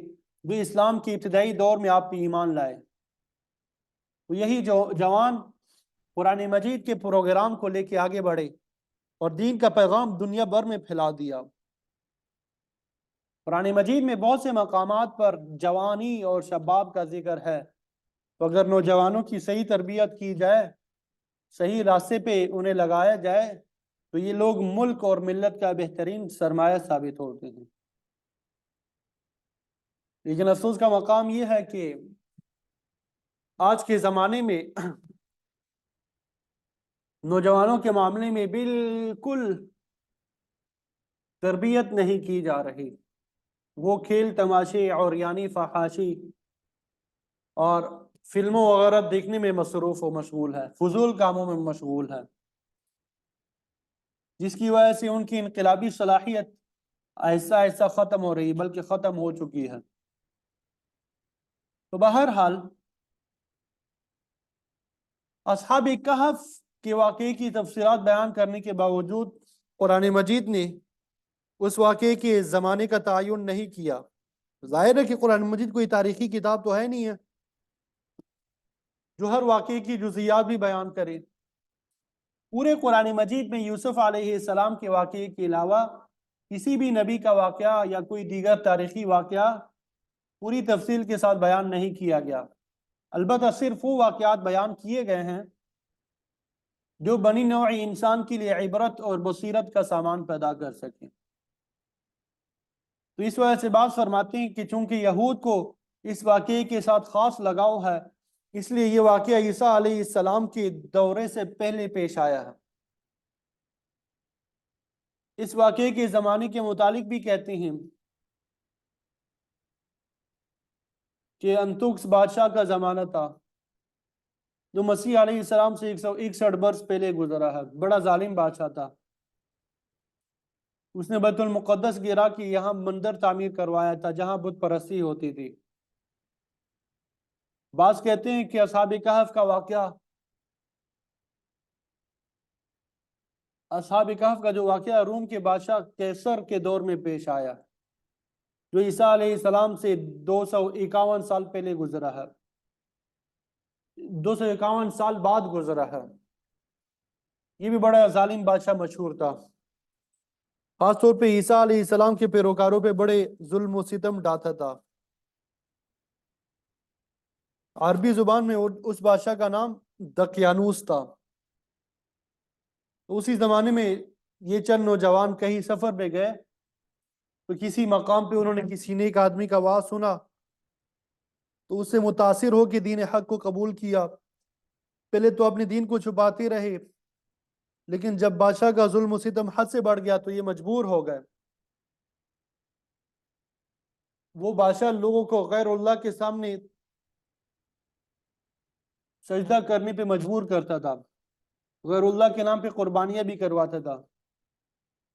جو اسلام کے ابتدائی دور میں آپ پہ ایمان لائے. تو یہی جوان قرآن مجید کے پروگرام کو لے کے آگے بڑھے اور دین کا پیغام دنیا بھر میں پھیلا دیا. قرآن مجید میں بہت سے مقامات پر جوانی اور شباب کا ذکر ہے. تو اگر نوجوانوں کی صحیح تربیت کی جائے، صحیح راستے پہ انہیں لگایا جائے تو یہ لوگ ملک اور ملت کا بہترین سرمایہ ثابت ہوتے ہیں. لیکن افسوس کا مقام یہ ہے کہ آج کے زمانے میں نوجوانوں کے معاملے میں بالکل تربیت نہیں کی جا رہی. وہ کھیل تماشے اور یعنی فحاشی اور فلموں وغیرہ دیکھنے میں مصروف و مشغول ہے، فضول کاموں میں مشغول ہے، جس کی وجہ سے ان کی انقلابی صلاحیت ایسا ایسا ختم ہو رہی بلکہ ختم ہو چکی ہے. تو بہرحال اصحاب کہف کے واقعے کی تفصیلات بیان کرنے کے باوجود قرآن مجید نے اس واقعے کے زمانے کا تعین نہیں کیا. ظاہر ہے کہ قرآن مجید کوئی تاریخی کتاب تو ہے نہیں ہے جو ہر واقعے کی جزئیات بھی بیان کرے. پورے قرآن مجید میں یوسف علیہ السلام کے واقعے کے علاوہ کسی بھی نبی کا واقعہ یا کوئی دیگر تاریخی واقعہ پوری تفصیل کے ساتھ بیان نہیں کیا گیا. البتہ صرف وہ واقعات بیان کیے گئے ہیں جو بنی نوع انسان کے لیے عبرت اور بصیرت کا سامان پیدا کر سکیں. تو اس وجہ سے بات فرماتے ہیں کہ چونکہ یہود کو اس واقعے کے ساتھ خاص لگاؤ ہے، اس لیے یہ واقعہ عیسیٰ علیہ السلام کے دورے سے پہلے پیش آیا ہے. اس واقعے کے زمانے کے متعلق بھی کہتے ہیں کہ انتوکس بادشاہ کا زمانہ تھا جو مسیح علیہ السلام سے 161 برس پہلے گزرا ہے. بڑا ظالم بادشاہ تھا. اس نے بیت المقدس گرا کے یہاں مندر تعمیر کروایا تھا جہاں بت پرستی ہوتی تھی. بعض کہتے ہیں کہ اصحاب کہف کا واقعہ، اصحاب کہف کا جو واقعہ روم کے بادشاہ کیسر کے دور میں پیش آیا جو عیسیٰ علیہ السلام سے 251 سال پہلے گزرا ہے، 251 سال بعد گزرا ہے. یہ بھی بڑا ظالم بادشاہ مشہور تھا. خاص طور پہ عیسیٰ علیہ السلام کے پیروکاروں پہ بڑے ظلم و ستم ڈھاتا تھا۔ عربی زبان میں اس بادشاہ کا نام دقیانوس تھا۔ تو اسی زمانے میں یہ چند نوجوان کہیں سفر پہ گئے تو کسی مقام پہ انہوں نے کسی نیک آدمی کا آواز سنا تو اس سے متاثر ہو کے دین حق کو قبول کیا۔ پہلے تو اپنے دین کو چھپاتے رہے، لیکن جب بادشاہ کا ظلم و ستم حد سے بڑھ گیا تو یہ مجبور ہو گئے۔ وہ بادشاہ لوگوں کو غیر اللہ کے سامنے سجدہ کرنے پہ مجبور کرتا تھا، غیر اللہ کے نام پہ قربانیاں بھی کرواتا تھا۔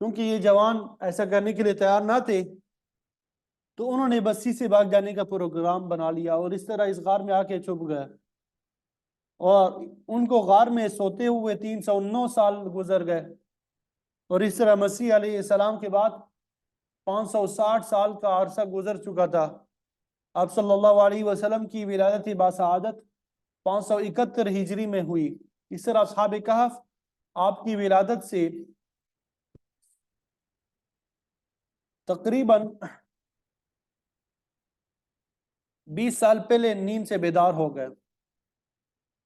کیونکہ یہ جوان ایسا کرنے کے لیے تیار نہ تھے تو انہوں نے بستی سے بھاگ جانے کا پروگرام بنا لیا اور اس طرح اس غار میں آ کے چھپ گئے، اور ان کو غار میں سوتے ہوئے 309 سال گزر گئے، اور اس طرح مسیح علیہ السلام کے بعد 560 سال کا عرصہ گزر چکا تھا۔ آپ صلی اللہ علیہ وسلم کی ولادت باسعادت 571 ہجری میں ہوئی۔ اس طرح اصحاب کہف آپ کی ولادت سے تقریباً 20 سال پہلے نیند سے بیدار ہو گئے۔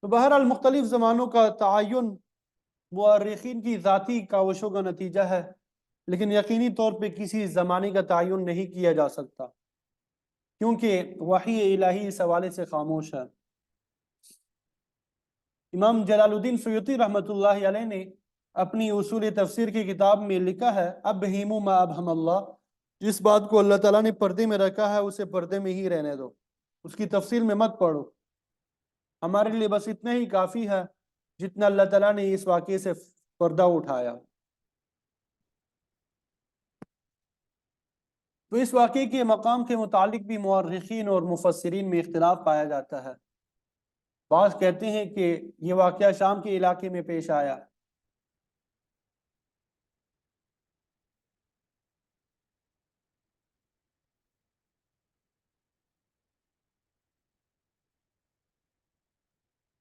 تو بہرحال مختلف زمانوں کا تعین مورخین کی ذاتی کاوشوں کا نتیجہ ہے، لیکن یقینی طور پہ کسی زمانے کا تعین نہیں کیا جا سکتا کیونکہ وحی الہی اس حوالے سے خاموش ہے۔ امام جلال الدین سیوطی رحمۃ اللہ علیہ نے اپنی اصول تفسیر کی کتاب میں لکھا ہے، ابہیموا ما ابہم اللہ، جس بات کو اللہ تعالیٰ نے پردے میں رکھا ہے اسے پردے میں ہی رہنے دو، اس کی تفصیل میں مت پڑھو۔ ہمارے لیے بس اتنا ہی کافی ہے جتنا اللہ تعالیٰ نے اس واقعے سے پردہ اٹھایا۔ تو اس واقعے کے مقام کے متعلق بھی مورخین اور مفسرین میں اختلاف پایا جاتا ہے۔ بعض کہتے ہیں کہ یہ واقعہ شام کے علاقے میں پیش آیا،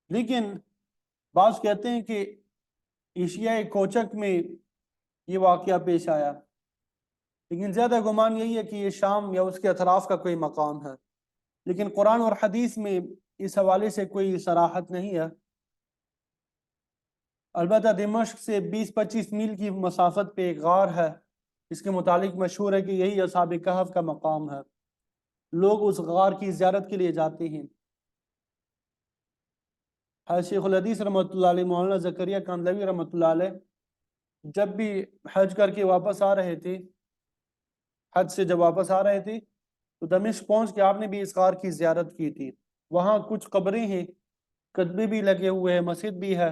لیکن بعض کہتے ہیں کہ ایشیائے کوچک میں یہ واقعہ پیش آیا، لیکن زیادہ گمان یہی ہے کہ یہ شام یا اس کے اطراف کا کوئی مقام ہے، لیکن قرآن اور حدیث میں اس حوالے سے کوئی صراحت نہیں ہے۔ البتہ دمشق سے 20-25 میل کی مسافت پہ ایک غار ہے، اس کے متعلق مشہور ہے کہ یہی اصحاب کہف کا مقام ہے، لوگ اس غار کی زیارت کے لیے جاتے ہیں۔ حضرت شیخ الحدیث رحمۃ اللہ علیہ، مولانا زکریا کاندھلوی رحمۃ اللہ علیہ جب بھی حج کر کے واپس آ رہے تھے، حج سے جب واپس آ رہے تھے تو دمشق پہنچ کے آپ نے بھی اس غار کی زیارت کی تھی۔ وہاں کچھ قبریں ہیں، کتبے بھی لگے ہوئے ہیں، مسجد بھی ہے،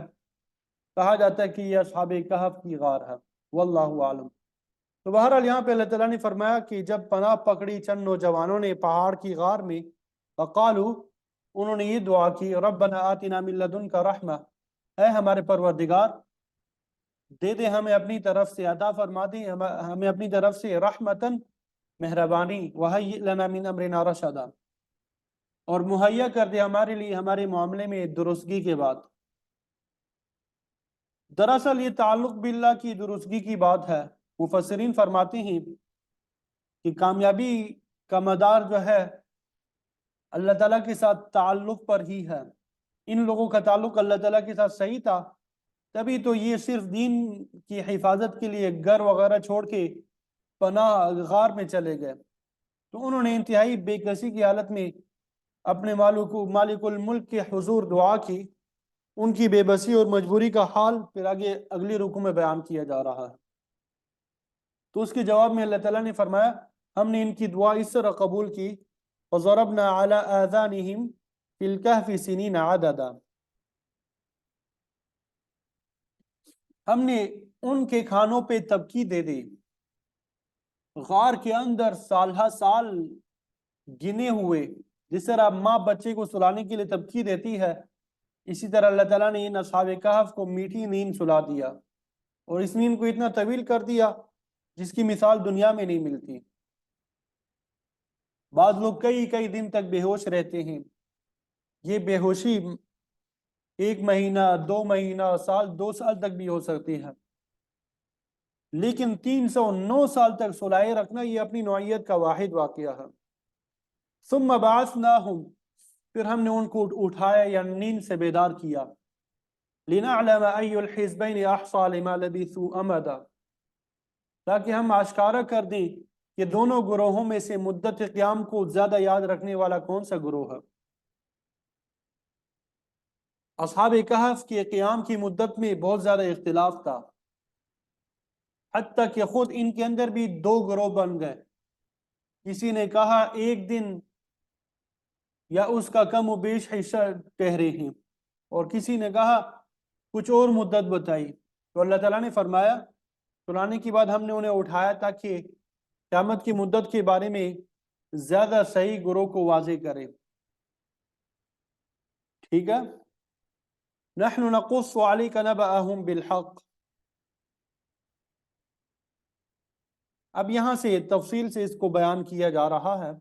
کہا جاتا ہے کہ یہ اصحاب کہف کی غار ہے، واللہ عالم۔ تو بہرحال یہاں پہ اللہ تعالیٰ نے فرمایا کہ جب پناہ پکڑی چند نوجوانوں نے پہاڑ کی غار میں، فقالو، انہوں نے یہ دعا کی، ربنا آتنا من لدنک رحمہ، اے ہمارے پروردگار دے دے ہمیں اپنی طرف سے، عطا فرما دے ہمیں اپنی طرف سے رحمتن، مہربانی، وہیئ لنا من امرنا رشدا، اور مہیا کر دے ہمارے لیے ہمارے معاملے میں درستگی کے بعد۔ دراصل یہ تعلق باللہ کی درستگی کی بات ہے۔ مفسرین فرماتے ہیں کہ کامیابی کا مدار جو ہے اللہ تعالیٰ کے ساتھ تعلق پر ہی ہے۔ ان لوگوں کا تعلق اللہ تعالیٰ کے ساتھ صحیح تھا، تبھی تو یہ صرف دین کی حفاظت کے لیے گھر وغیرہ چھوڑ کے پناہ غار میں چلے گئے۔ تو انہوں نے انتہائی بے کسی کی حالت میں اپنے مالک الملک کے حضور دعا کی۔ ان کی بے بسی اور مجبوری کا حال پھر آگے اگلی رکوع میں بیان کیا جا رہا ہے۔ تو اس کے جواب میں اللہ تعالیٰ نے فرمایا، ہم نے ان کی دعا اس طرح قبول کی، وَضَرَبْنَا عَلَىٰ آذَانِهِمْ فِي الْكَهْفِ سِنِينَ عَدَدًا، ہم نے ان کے کھانوں پہ تبکی دے دی، غار کے اندر سالہ سال گنے ہوئے، جس طرح ماں بچے کو سلانے کے لیے تبکی دیتی ہے، اسی طرح اللہ تعالیٰ نے ان اصحاب کہف کو میٹھی نیند سلا دیا، اور اس نیند کو اتنا طویل کر دیا جس کی مثال دنیا میں نہیں ملتی۔ بعض لوگ کئی کئی دن تک بے ہوش رہتے ہیں، یہ بے ہوشی 1 مہینہ، 2 مہینہ، سال، 2 سال تک بھی ہو سکتی ہے۔ لیکن 309 سال تک سلائے رکھنا یہ اپنی نوعیت کا واحد واقعہ ہے۔ ثم بعثناہم، پھر ہم نے ان کو اٹھایا یا نیند سے بیدار کیا، لنعلم ای الحزبین احصى لما لبثوا امدا، تاکہ ہم آشکارا کر دیں کہ دونوں گروہوں میں سے مدت قیام کو زیادہ یاد رکھنے والا کون سا گروہ ہے۔ اصحاب کہف کے قیام کی مدت میں بہت زیادہ اختلاف تھا، حتیٰ کہ خود ان کے اندر بھی دو گروہ بن گئے۔ کسی نے کہا ایک دن یا اس کا کم و بیش حصہ ٹھہرے ہیں، اور کسی نے کہا کچھ اور مدت بتائی۔ تو اللہ تعالیٰ نے فرمایا سنانے کے بعد ہم نے انہیں اٹھایا تاکہ قیامت کی مدت کے بارے میں زیادہ صحیح گروہ کو واضح کرے۔ ٹھیک ہے، نحن نقص عليك نبأهم بالحق۔ اب یہاں سے تفصیل سے اس کو بیان کیا جا رہا ہے۔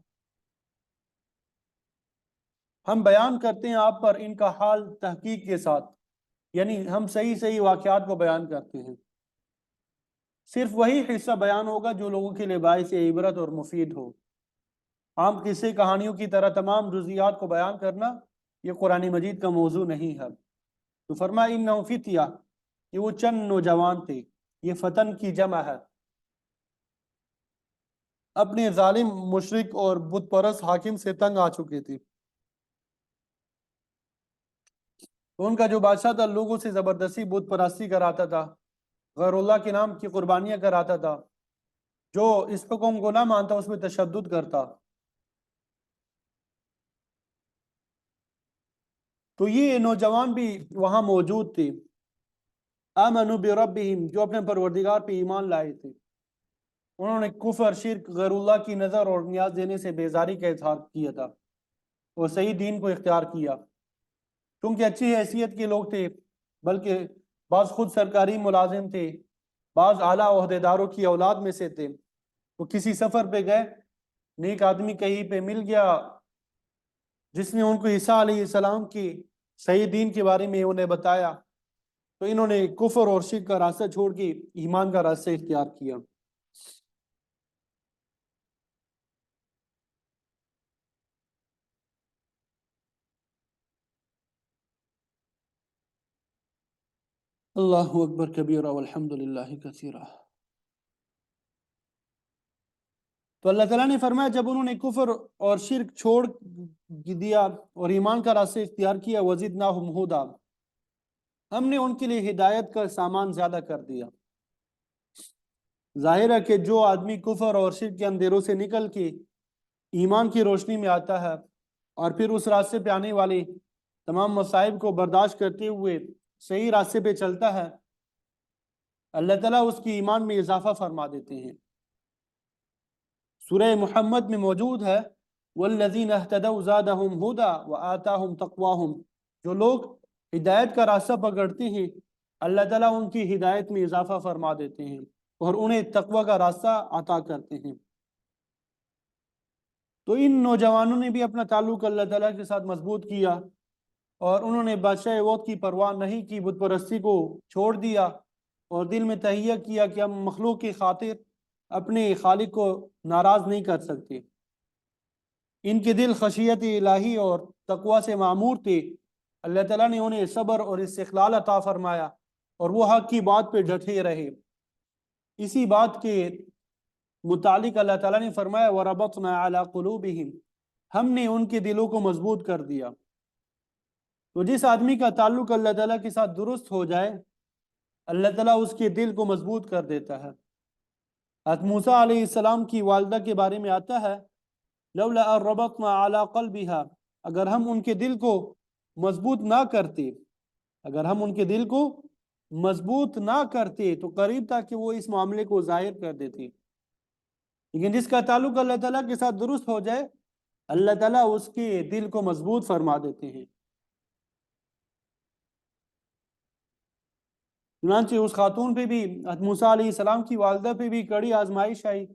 ہم بیان کرتے ہیں آپ پر ان کا حال تحقیق کے ساتھ، یعنی ہم صحیح واقعات کو بیان کرتے ہیں۔ صرف وہی حصہ بیان ہوگا جو لوگوں کے لیے باعث عبرت اور مفید ہو۔ عام قصے کہانیوں کی طرح تمام جزئیات کو بیان کرنا یہ قرآن مجید کا موضوع نہیں ہے۔ تو فرمایا انہم فتیہ، کہ وہ چند نوجوان تھے، یہ فتن کی جمع ہے، اپنے ظالم مشرک اور بت پرست حاکم سے تنگ آ چکے تھے۔ تو ان کا جو بادشاہ تھا لوگوں سے زبردستی بت پرستی کراتا تھا، غیر اللہ کے نام کی قربانیاں کراتا تھا، جو اس حکم کو نہ مانتا اس میں تشدد کرتا۔ تو یہ نوجوان بھی وہاں موجود تھے، آمنوا بربہم، جو اپنے پروردگار پہ ایمان لائے تھے۔ انہوں نے کفر، شرک، غیر اللہ کی نظر اور نیاز دینے سے بیزاری کا اظہار کیا تھا اور صحیح دین کو اختیار کیا، کیونکہ اچھی حیثیت کے لوگ تھے، بلکہ بعض خود سرکاری ملازم تھے، بعض اعلیٰ عہدیداروں کی اولاد میں سے تھے۔ وہ کسی سفر پہ گئے، نیک آدمی کہیں پہ مل گیا جس نے ان کو عیسیٰ علیہ السلام کی صحیح دین کے بارے میں انہیں بتایا، تو انہوں نے کفر اور شرک کا راستہ چھوڑ کے ایمان کا راستہ اختیار کیا۔ اللہ اکبر کبیرہ والحمد للہ کثیرہ۔ تو اللہ تعالیٰ نے فرمایا جب انہوں نے کفر اور شرک چھوڑ دیا اور ایمان کا راستہ اختیار کیا، وزدناہم ہدی، ہم نے ان کے لیے ہدایت کا سامان زیادہ کر دیا۔ ظاہر ہے کہ جو آدمی کفر اور شرک کے اندھیروں سے نکل کے ایمان کی روشنی میں آتا ہے اور پھر اس راستے پہ آنے والے تمام مصائب کو برداشت کرتے ہوئے صحیح راستے پہ چلتا ہے، اللہ تعالیٰ اس کی ایمان میں اضافہ فرما دیتے ہیں۔ سورہ محمد میں موجود ہے والذین اہتدوا زادہم ہدی وآتاہم تقواہم، جو لوگ ہدایت کا راستہ پکڑتے ہیں اللہ تعالیٰ ان کی ہدایت میں اضافہ فرما دیتے ہیں اور انہیں تقوی کا راستہ عطا کرتے ہیں۔ تو ان نوجوانوں نے بھی اپنا تعلق اللہ تعالیٰ کے ساتھ مضبوط کیا اور انہوں نے بادشاہ وقت کی پرواہ نہیں کی، بت پرستی کو چھوڑ دیا اور دل میں تہیہ کیا کہ ہم مخلوق کی خاطر اپنے خالق کو ناراض نہیں کر سکتے۔ ان کے دل خشیت الہی اور تقوی سے معمور تھے، اللہ تعالیٰ نے انہیں صبر اور استقلال عطا فرمایا اور وہ حق کی بات پہ ڈٹے رہے۔ اسی بات کے متعلق اللہ تعالیٰ نے فرمایا وَرَبَطْنَا عَلَىٰ قُلُوبِهِمْ، ہم نے ان کے دلوں کو مضبوط کر دیا۔ تو جس آدمی کا تعلق اللہ تعالیٰ کے ساتھ درست ہو جائے اللہ تعالیٰ اس کے دل کو مضبوط کر دیتا ہے۔ حضرت موسیٰ علیہ السلام کی والدہ کے بارے میں آتا ہے لولا ان ربطنا علی قلبها، اگر ہم ان کے دل کو مضبوط نہ کرتے، اگر ہم ان کے دل کو مضبوط نہ کرتے تو قریب تھا کہ وہ اس معاملے کو ظاہر کر دیتے، لیکن جس کا تعلق اللہ تعالیٰ کے ساتھ درست ہو جائے اللہ تعالیٰ اس کے دل کو مضبوط فرما دیتے ہیں۔ چنانچہ اس خاتون پہ بھی حضرت موسیٰ علیہ السلام کی والدہ پہ بھی کڑی آزمائش آئی،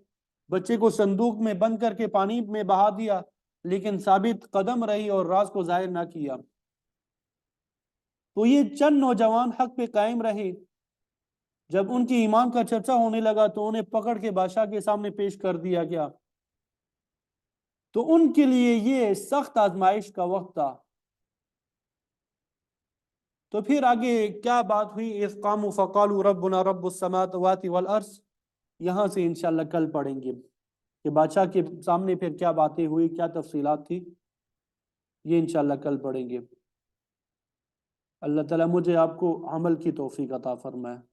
بچے کو صندوق میں بند کر کے پانی میں بہا دیا لیکن ثابت قدم رہی اور راز کو ظاہر نہ کیا۔ تو یہ چند نوجوان حق پہ قائم رہے جب ان کی ایمان کا چرچا ہونے لگا تو انہیں پکڑ کے بادشاہ کے سامنے پیش کر دیا گیا، تو ان کے لیے یہ سخت آزمائش کا وقت تھا۔ تو پھر آگے کیا بات ہوئی؟ اذ قاموا فقالوا ربنا رب السماوات والارض، یہاں سے انشاءاللہ کل پڑھیں گے کہ بادشاہ کے سامنے پھر کیا باتیں ہوئی، کیا تفصیلات تھی، یہ انشاءاللہ کل پڑھیں گے۔ اللہ تعالیٰ مجھے آپ کو عمل کی توفیق عطا فرمائے۔